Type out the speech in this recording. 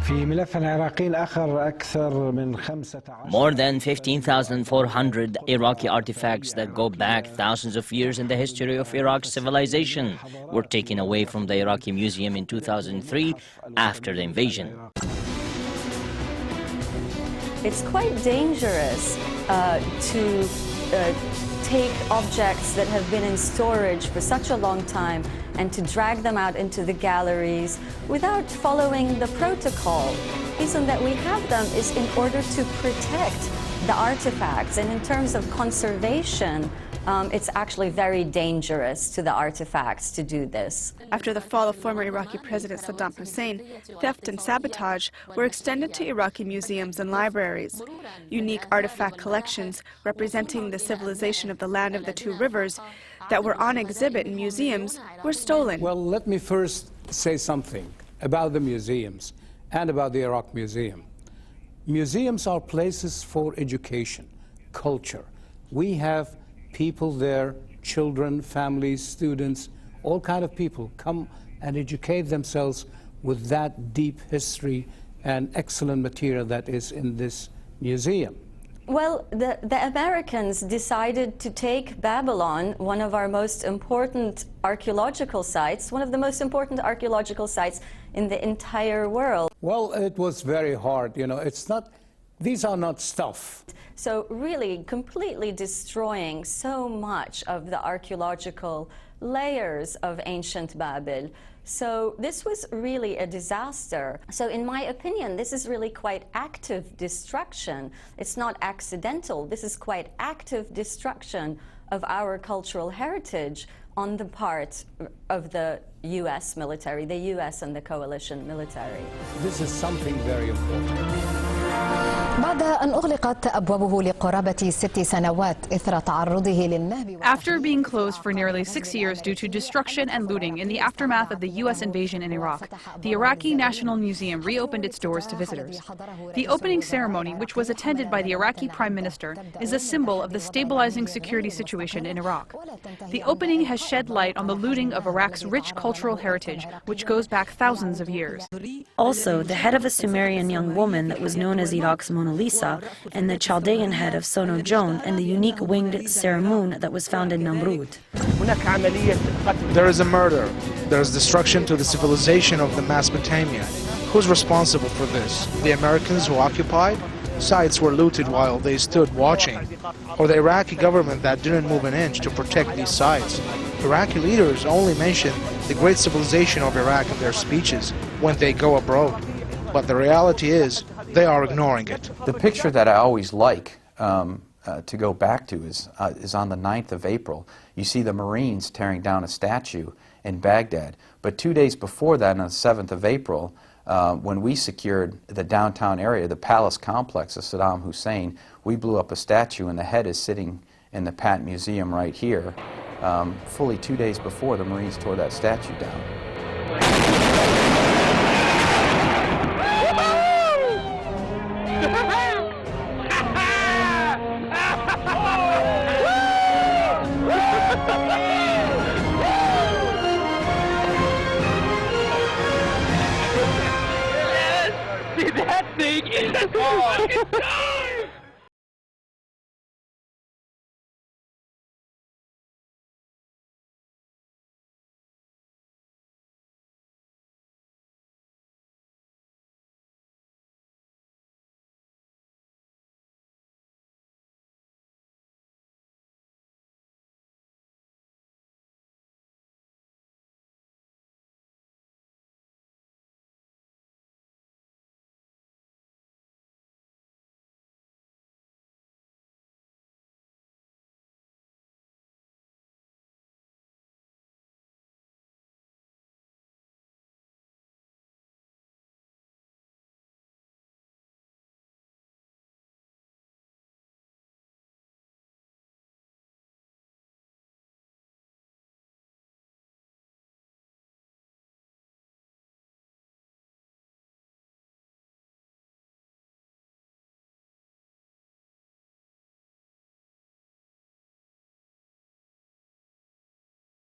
More than 15,400 Iraqi artifacts that go back thousands of years in the history of Iraq's civilization were taken away from the Iraqi Museum in 2003 after the invasion. It's quite dangerous to take objects that have been in storage for such a long time and to drag them out into the galleries without following the protocol. The reason that we have them is in order to protect the artifacts, and in terms of conservation, it's actually very dangerous to the artifacts to do this. After the fall of former Iraqi President Saddam Hussein, theft and sabotage were extended to Iraqi museums and libraries. Unique artifact collections representing the civilization of the land of the two rivers that were on exhibit in museums were stolen. Well, let me first say something about the museums and about the Iraq Museum. Museums are places for education, culture. We have people there, children, families, students, all kinds of people come and educate themselves with that deep history and excellent material that is in this museum. Well, the Americans decided to take Babylon, one of our most important archaeological sites, one of the most important archaeological sites in the entire world. Well, it was very hard, you know, these are not stuff. So really completely destroying so much of the archaeological layers of ancient Babel. So this was really a disaster. So in my opinion, this is really quite active destruction. It's not accidental. This is quite active destruction of our cultural heritage on the part of the U.S. military, the U.S. and the coalition military. This is something very important. بعد أن أغلقت أبوابه لقرابة 6 سنوات إثر تعرضه للنهب. After being closed for nearly 6 years due to destruction and looting in the aftermath of the U.S. invasion in Iraq, the Iraqi National Museum reopened its doors to visitors. The opening ceremony, which was attended by the Iraqi Prime Minister, is a symbol of the stabilizing security situation in Iraq. The opening has shed light on the looting of Iraq's rich cultural heritage, which goes back thousands of years. Also, the head of a Sumerian young woman that was known as Iraq's Mona Lisa, and the Chaldean head of Sono-Joan, and the unique winged Seramun that was found in Namrud. There is a murder. There is destruction to the civilization of the Mesopotamia. Who's responsible for this? The Americans who occupied? Sites were looted while they stood watching. Or the Iraqi government that didn't move an inch to protect these sites. Iraqi leaders only mention the great civilization of Iraq in their speeches when they go abroad. But the reality is, they are ignoring it. The picture that I always like to go back to is on the 9th of April. You see the Marines tearing down a statue in Baghdad. But 2 days before that, on the 7th of April, when we secured the downtown area, the palace complex of Saddam Hussein, we blew up a statue, and the head is sitting in the Pat Museum right here. Fully 2 days before, the Marines tore that statue down. That thing is gone!